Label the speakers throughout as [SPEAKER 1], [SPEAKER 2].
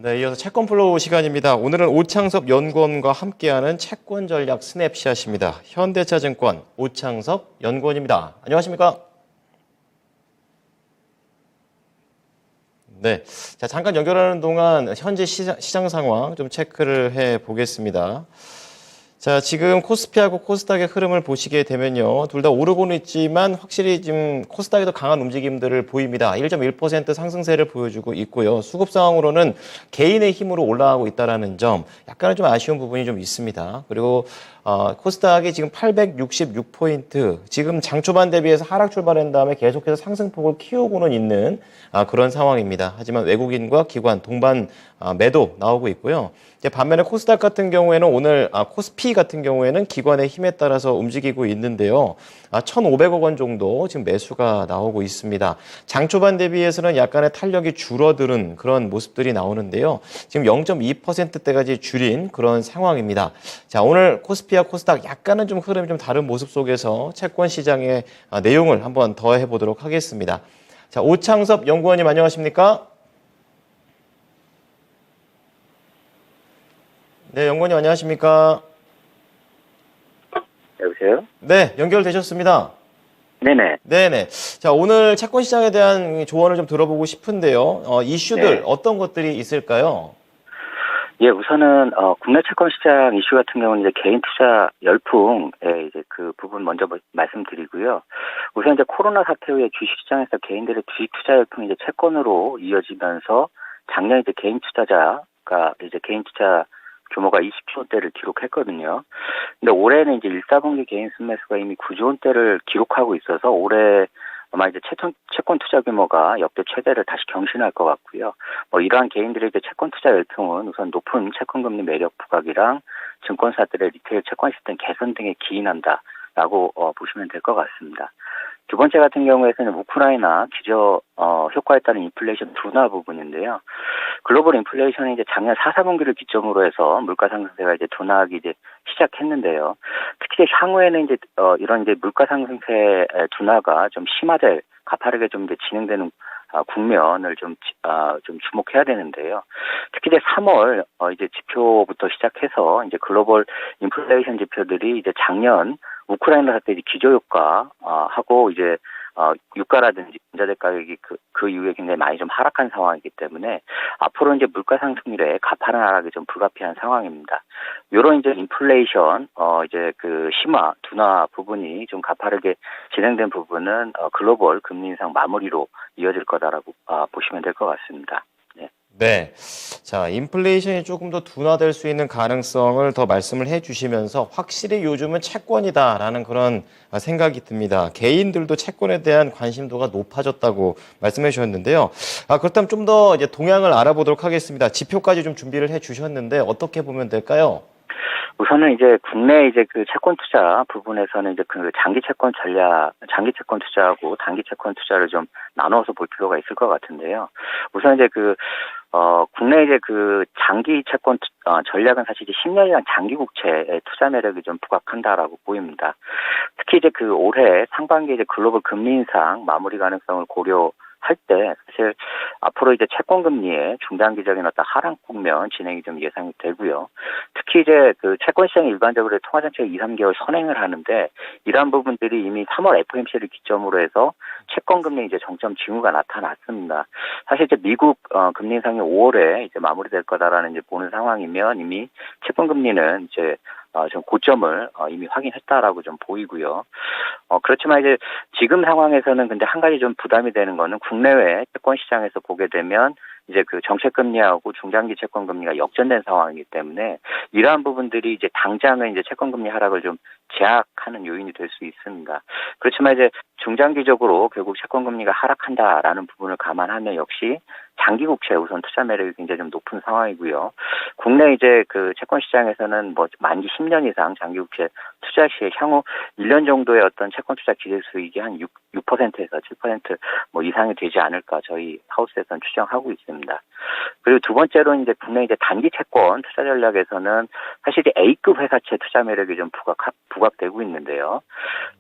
[SPEAKER 1] 네, 이어서 채권 플로우 시간입니다. 오늘은 오창섭 연구원과 함께하는 채권 전략 스냅샷입니다. 현대차증권 오창섭 연구원입니다. 안녕하십니까? 네, 자 잠깐 연결하는 동안 현재 시장 상황 좀 체크를 해 보겠습니다. 자, 지금 코스피하고 코스닥의 흐름을 보시게 되면요. 둘 다 오르고는 있지만 확실히 지금 코스닥이 더 강한 움직임들을 보입니다. 1.1% 상승세를 보여주고 있고요. 수급 상황으로는 개인의 힘으로 올라가고 있다는 점 약간은 좀 아쉬운 부분이 좀 있습니다. 그리고 코스닥이 지금 866포인트, 지금 장 초반 대비해서 하락 출발한 다음에 계속해서 상승폭을 키우고는 있는 그런 상황입니다. 하지만 외국인과 기관 동반 매도 나오고 있고요. 이제 반면에 코스닥 같은 경우에는 오늘 코스피 같은 경우에는 기관의 힘에 따라서 움직이고 있는데요. 1,500억 원 정도 지금 매수가 나오고 있습니다. 장 초반 대비해서는 약간의 탄력이 줄어드는 그런 모습들이 나오는데요. 지금 0.2%대까지 줄인 그런 상황입니다. 자, 오늘 코스피와 코스닥 약간은 좀 흐름이 좀 다른 모습 속에서 채권 시장의 내용을 한번 더 해보도록 하겠습니다. 자, 오창섭 연구원님 안녕하십니까? 네, 연구원님 안녕하십니까?
[SPEAKER 2] 여보세요?
[SPEAKER 1] 네, 연결되셨습니다.
[SPEAKER 2] 네네.
[SPEAKER 1] 네네. 자, 오늘 채권 시장에 대한 조언을 좀 들어보고 싶은데요. 이슈들
[SPEAKER 2] 네.
[SPEAKER 1] 어떤 것들이 있을까요?
[SPEAKER 2] 예, 우선은, 국내 채권 시장 이슈 같은 경우는 이제 개인 투자 열풍의 이제 그 부분 먼저 말씀드리고요. 우선 이제 코로나 사태 후에 주식 시장에서 개인들의 주식 투자 열풍이 이제 채권으로 이어지면서 작년 이제 개인 투자자가 이제 개인 투자 규모가 20조 원대를 기록했거든요. 근데 올해는 이제 1, 4분기 개인 순매수가 이미 9조 원대를 기록하고 있어서 올해 아마 이제 채권 투자 규모가 역대 최대를 다시 경신할 것 같고요. 이러한 개인들의 이제 채권 투자 열풍은 우선 높은 채권금리 매력 부각이랑 증권사들의 리테일 채권 시스템 개선 등에 기인한다라고 보시면 될 것 같습니다. 두 번째 같은 경우에는 우크라이나 기저 효과에 따른 인플레이션 둔화 부분인데요. 글로벌 인플레이션이 이제 작년 4, 4분기를 기점으로 해서 물가 상승세가 이제 둔화하기 이제 시작했는데요. 특히 향후에는 이제 이런 이제 물가 상승세 둔화가 좀 심화될 가파르게 좀 이제 진행되는 국면을 좀 주목해야 되는데요. 특히 이제 3월 이제 지표부터 시작해서 이제 글로벌 인플레이션 지표들이 이제 작년 우크라이나 사태 이제 기저효과 하고 이제 유가라든지 전자재 가격이 그 이후에 굉장히 많이 좀 하락한 상황이기 때문에 앞으로 이제 물가 상승률에 가파른 하락이 좀 불가피한 상황입니다. 요런 이제 인플레이션 이제 그 심화 둔화 부분이 좀 가파르게 진행된 부분은 글로벌 금리 인상 마무리로 이어질 거다라고 보시면 될 것 같습니다. 네.
[SPEAKER 1] 네. 자, 인플레이션이 조금 더 둔화될 수 있는 가능성을 더 말씀을 해주시면서 확실히 요즘은 채권이다라는 그런 생각이 듭니다. 개인들도 채권에 대한 관심도가 높아졌다고 말씀해 주셨는데요. 그렇다면 좀 더 이제 동향을 알아보도록 하겠습니다. 지표까지 좀 준비를 해 주셨는데 어떻게 보면 될까요?
[SPEAKER 2] 우선은 이제 국내 이제 그 채권 투자 부분에서는 이제 그 장기 채권 투자하고 단기 채권 투자를 좀 나눠서 볼 필요가 있을 것 같은데요. 우선 이제 국내 이제 그 장기 채권 전략은 사실 이제 10년이란 장기 국채의 투자 매력이 좀 부각한다라고 보입니다. 특히 이제 그 올해 상반기에 이제 글로벌 금리 인상 마무리 가능성을 고려할 때 사실 앞으로 이제 채권 금리의 중단기적인 어떤 하락 국면 진행이 좀 예상이 되고요. 특히 이제 그 채권 시장이 일반적으로 통화정책 2, 3개월 선행을 하는데 이러한 부분들이 이미 3월 FOMC를 기점으로 해서 채권 금리 이제 정점 징후가 나타났습니다. 사실 이제 미국 금리 인상이 5월에 이제 마무리될 거다라는 이제 보는 상황이면 이미 채권 금리는 이제 좀 고점을 이미 확인했다라고 좀 보이고요. 그렇지만 이제 지금 상황에서는 근데 한 가지 좀 부담이 되는 거는 국내외 채권 시장에서 보게 되면 이제 그 정책 금리하고 중장기 채권 금리가 역전된 상황이기 때문에 이러한 부분들이 이제 당장은 이제 채권 금리 하락을 좀 제약하는 요인이 될 수 있습니다. 그렇지만 이제 중장기적으로 결국 채권 금리가 하락한다라는 부분을 감안하면 역시 장기 국채 우선 투자 매력이 굉장히 좀 높은 상황이고요. 국내 이제 그 채권 시장에서는 만기 10년 이상 장기 국채 투자 시에 향후 1년 정도의 어떤 채권 투자 기대 수익이 한 6%에서 7% 이상이 되지 않을까 저희 하우스에서는 추정하고 있습니다. 그리고 두 번째로 이제 국내 이제 단기 채권 투자 전략에서는 사실 A급 회사채 투자 매력이 좀 부각되고 있는데요.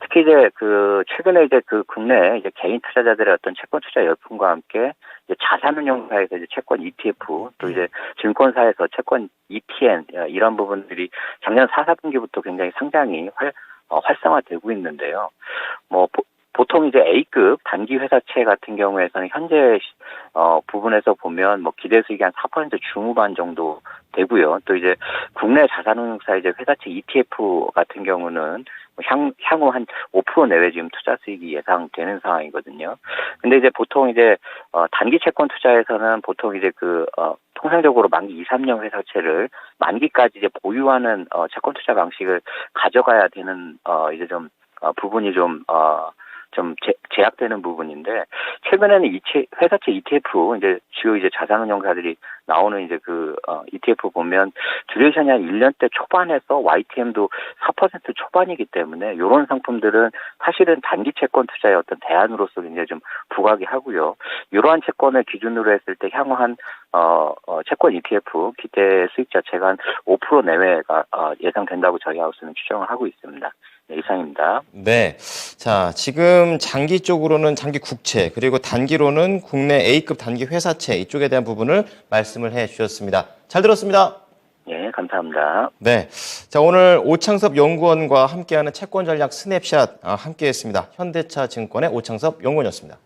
[SPEAKER 2] 특히 이제 그 최근에 이제 그 국내 이제 개인 투자자들의 어떤 채권 투자 열풍과 함께 이제 자산운용사에서 이제 채권 ETF 또 이제 증권사에서 채권 ETN 이런 부분들이 작년 4, 4분기부터 굉장히 상장이 활성화되고 있는데요. 뭐 보통 이제 A급 단기 회사채 같은 경우에서는 현재 부분에서 보면 뭐 기대 수익이 한 4% 중후반 정도 되고요. 또 이제 국내 자산운용사 이제 회사채 ETF 같은 경우는 향후 한 5% 내외 지금 투자 수익이 예상되는 상황이거든요. 근데 이제 보통 이제 단기 채권 투자에서는 보통 이제 통상적으로 만기 2, 3년 회사채를 만기까지 이제 보유하는 채권 투자 방식을 가져가야 되는 이제 좀 부분이 좀 제약되는 부분인데, 최근에는 회사채 ETF, 이제 주요 이제 자산운용사들이 나오는 이제 ETF 보면 듀레이션이 한 1년대 초반에서 YTM도 4% 초반이기 때문에 이런 상품들은 사실은 단기 채권 투자의 어떤 대안으로서 굉장히 좀 부각이 하고요. 이러한 채권을 기준으로 했을 때 향후 한 채권 ETF 기대 수익 자체가 한 5% 내외가 예상된다고 저희 하우스는 추정을 하고 있습니다. 네, 이상입니다.
[SPEAKER 1] 네. 자, 지금 장기 쪽으로는 장기 국채, 그리고 단기로는 국내 A급 단기 회사채 이쪽에 대한 부분을 말씀을 해 주셨습니다. 잘 들었습니다.
[SPEAKER 2] 네, 감사합니다.
[SPEAKER 1] 네. 자, 오늘 오창섭 연구원과 함께하는 채권 전략 스냅샷 함께했습니다. 현대차 증권의 오창섭 연구원이었습니다.